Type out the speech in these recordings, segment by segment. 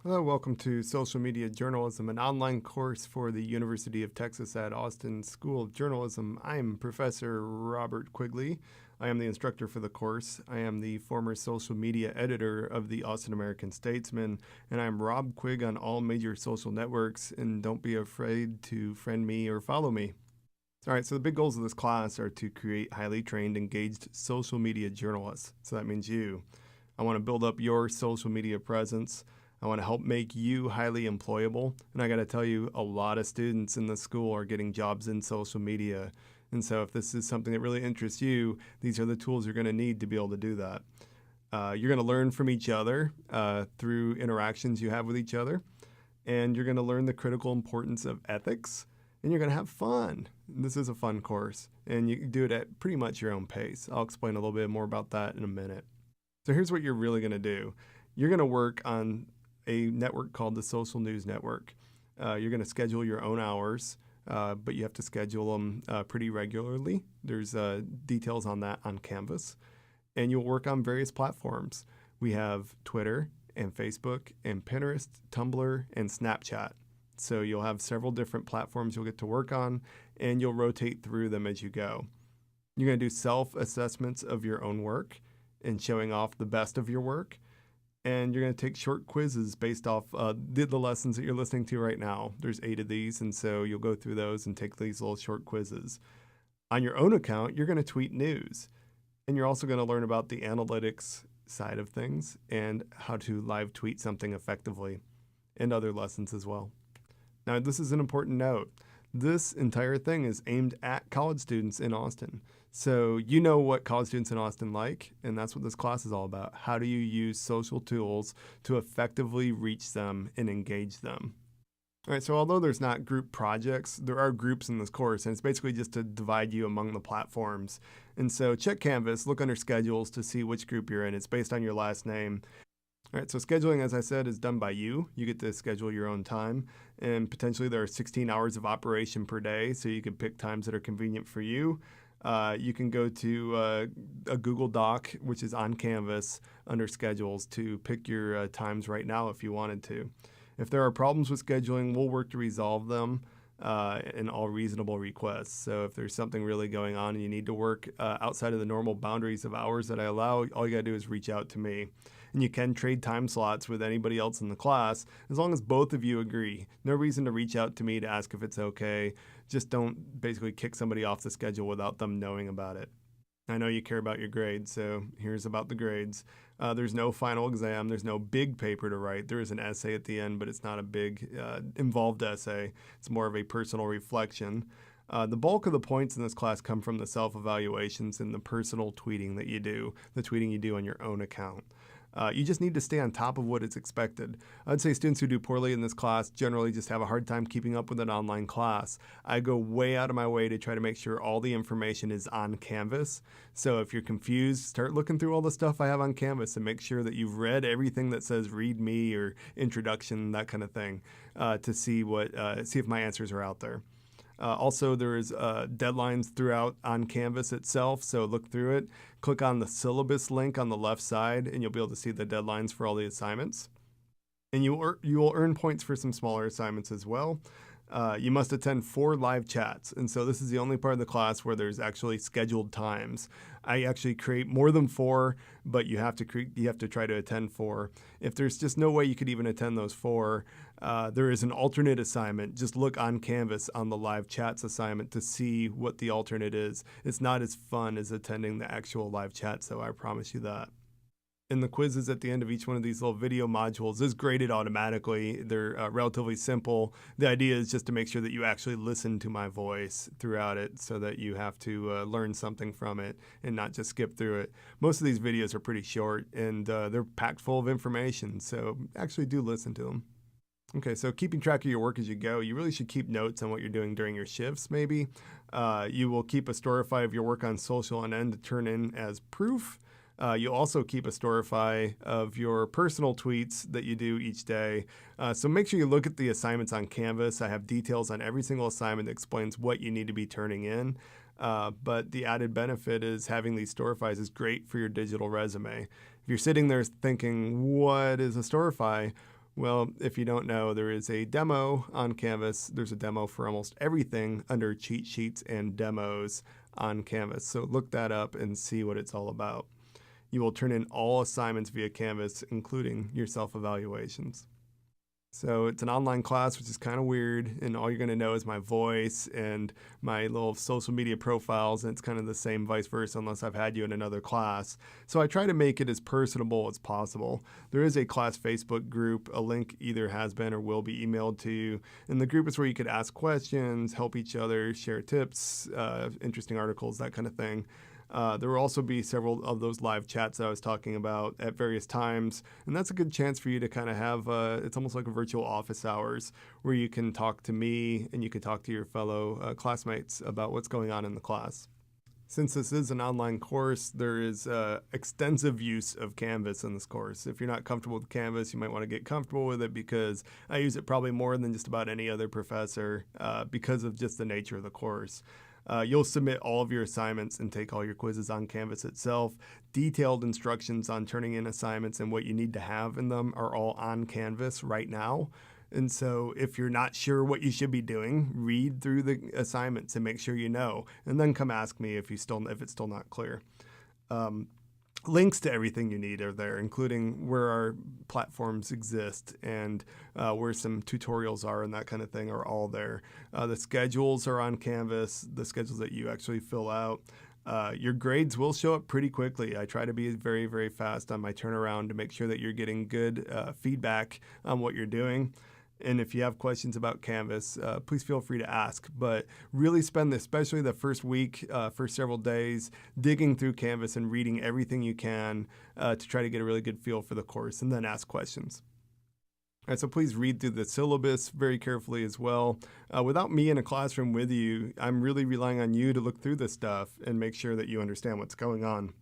Hello, welcome to Social Media Journalism, an online course for the University of Texas at Austin School of Journalism. I am Professor Robert Quigley. I am the instructor for the course. I am the former social media editor of the Austin American Statesman, and I'm Rob Quig on all major social networks, and don't be afraid to friend me or follow me. All right, so the big goals of this class are to create highly trained, engaged social media journalists. So that means you. I want to build up your social media presence. I want to help make you highly employable. And I got to tell you, a lot of students in the school are getting jobs in social media. And so if this is something that really interests you, these are the tools you're going to need to be able to do that. You're going to learn from each other through interactions you have with each other. And you're going to learn the critical importance of ethics. And you're going to have fun. This is a fun course. And you can do it at pretty much your own pace. I'll explain a little bit more about that in a minute. So here's what you're really going to do. You're going to work on a network called the Social News Network. You're going to schedule your own hours, but you have to schedule them pretty regularly. There's details on that on Canvas. And you'll work on various platforms. We have Twitter and Facebook and Pinterest, Tumblr, and Snapchat. So you'll have several different platforms you'll get to work on, and you'll rotate through them as you go. You're going to do self-assessments of your own work and showing off the best of your work. And you're going to take short quizzes based off the lessons that you're listening to right now. There's 8 of these, and so you'll go through those and take these little short quizzes. On your own account, you're going to tweet news. And you're also going to learn about the analytics side of things and how to live tweet something effectively, and other lessons as well. Now, this is an important note. This entire thing is aimed at college students in Austin. So you know what college students in Austin like, and that's what this class is all about. How do you use social tools to effectively reach them and engage them? All right, so although there's not group projects, there are groups in this course, and it's basically just to divide you among the platforms. And so check Canvas, look under schedules to see which group you're in. It's based on your last name. All right, so scheduling, as I said, is done by you. You get to schedule your own time, and potentially there are 16 hours of operation per day, so you can pick times that are convenient for you. You can go to a Google Doc, which is on Canvas, under schedules to pick your times right now if you wanted to. If there are problems with scheduling, we'll work to resolve them in all reasonable requests. So if there's something really going on and you need to work outside of the normal boundaries of hours that I allow, all you gotta do is reach out to me. And you can trade time slots with anybody else in the class as long as both of you agree. No reason to reach out to me to ask if it's okay. Just don't basically kick somebody off the schedule without them knowing about it. I know you care about your grades, so here's about the grades. There's no final exam. There's no big paper to write. There is an essay at the end, but it's not a big involved essay. It's more of a personal reflection. The bulk of the points in this class come from the self-evaluations and the personal tweeting that you do, the tweeting you do on your own account. You just need to stay on top of what is expected. I'd say students who do poorly in this class generally just have a hard time keeping up with an online class. I go way out of my way to try to make sure all the information is on Canvas. So if you're confused, start looking through all the stuff I have on Canvas and make sure that you've read everything that says read me or introduction, that kind of thing, to see if my answers are out there. Also, there's deadlines throughout on Canvas itself, so look through it. Click on the syllabus link on the left side, and you'll be able to see the deadlines for all the assignments. And you will earn points for some smaller assignments as well. You must attend 4 live chats, and so this is the only part of the class where there's actually scheduled times. I actually create more than 4, but you have to try to attend 4. If there's just no way you could even attend those 4, there is an alternate assignment. Just look on Canvas on the live chats assignment to see what the alternate is. It's not as fun as attending the actual live chat, so I promise you that. And the quizzes at the end of each one of these little video modules is graded automatically. They're relatively simple. The idea is just to make sure that you actually listen to my voice throughout it so that you have to learn something from it and not just skip through it. Most of these videos are pretty short and they're packed full of information, so actually do listen to them. Okay, so keeping track of your work as you go, you really should keep notes on what you're doing during your shifts, maybe. You will keep a storify of your work on social and end to turn in as proof. You'll also keep a storify of your personal tweets that you do each day. So make sure you look at the assignments on Canvas. I have details on every single assignment that explains what you need to be turning in. But the added benefit is having these storifys is great for your digital resume. If you're sitting there thinking, what is a storify? Well, if you don't know, there is a demo on Canvas. There's a demo for almost everything under cheat sheets and demos on Canvas. So look that up and see what it's all about. You will turn in all assignments via Canvas, including your self-evaluations. So it's an online class, which is kind of weird, and all you're going to know is my voice and my little social media profiles, and it's kind of the same vice versa unless I've had you in another class. So I try to make it as personable as possible. There is a class Facebook group. A link either has been or will be emailed to you, and the group is where you could ask questions, help each other, share tips, interesting articles, that kind of thing. There will also be several of those live chats that I was talking about at various times, and that's a good chance for you to kind of have, it's almost like a virtual office hours where you can talk to me and you can talk to your fellow classmates about what's going on in the class. Since this is an online course, there is extensive use of Canvas in this course. If you're not comfortable with Canvas, you might want to get comfortable with it because I use it probably more than just about any other professor because of just the nature of the course. You'll submit all of your assignments and take all your quizzes on Canvas itself. Detailed instructions on turning in assignments and what you need to have in them are all on Canvas right now. And so if you're not sure what you should be doing, read through the assignments and make sure you know, and then come ask me if it's still not clear. Links to everything you need are there, including where our platforms exist and where some tutorials are and that kind of thing are all there. The schedules are on Canvas, the schedules that you actually fill out. Your grades will show up pretty quickly. I try to be very, very fast on my turnaround to make sure that you're getting good feedback on what you're doing. And if you have questions about Canvas, please feel free to ask. But really spend, especially the first week, first several days, digging through Canvas and reading everything you can to try to get a really good feel for the course, and then ask questions. All right, so please read through the syllabus very carefully as well. Without me in a classroom with you, I'm really relying on you to look through this stuff and make sure that you understand what's going on.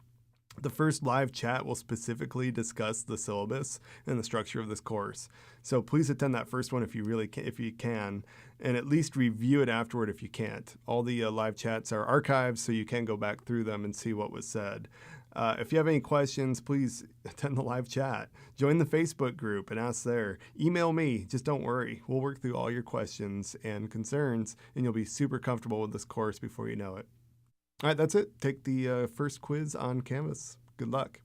The first live chat will specifically discuss the syllabus and the structure of this course. So please attend that first one if you can, and at least review it afterward if you can't. All the live chats are archived, so you can go back through them and see what was said. If you have any questions, please attend the live chat. Join the Facebook group and ask there. Email me. Just don't worry. We'll work through all your questions and concerns, and you'll be super comfortable with this course before you know it. All right, that's it. Take the first quiz on Canvas. Good luck.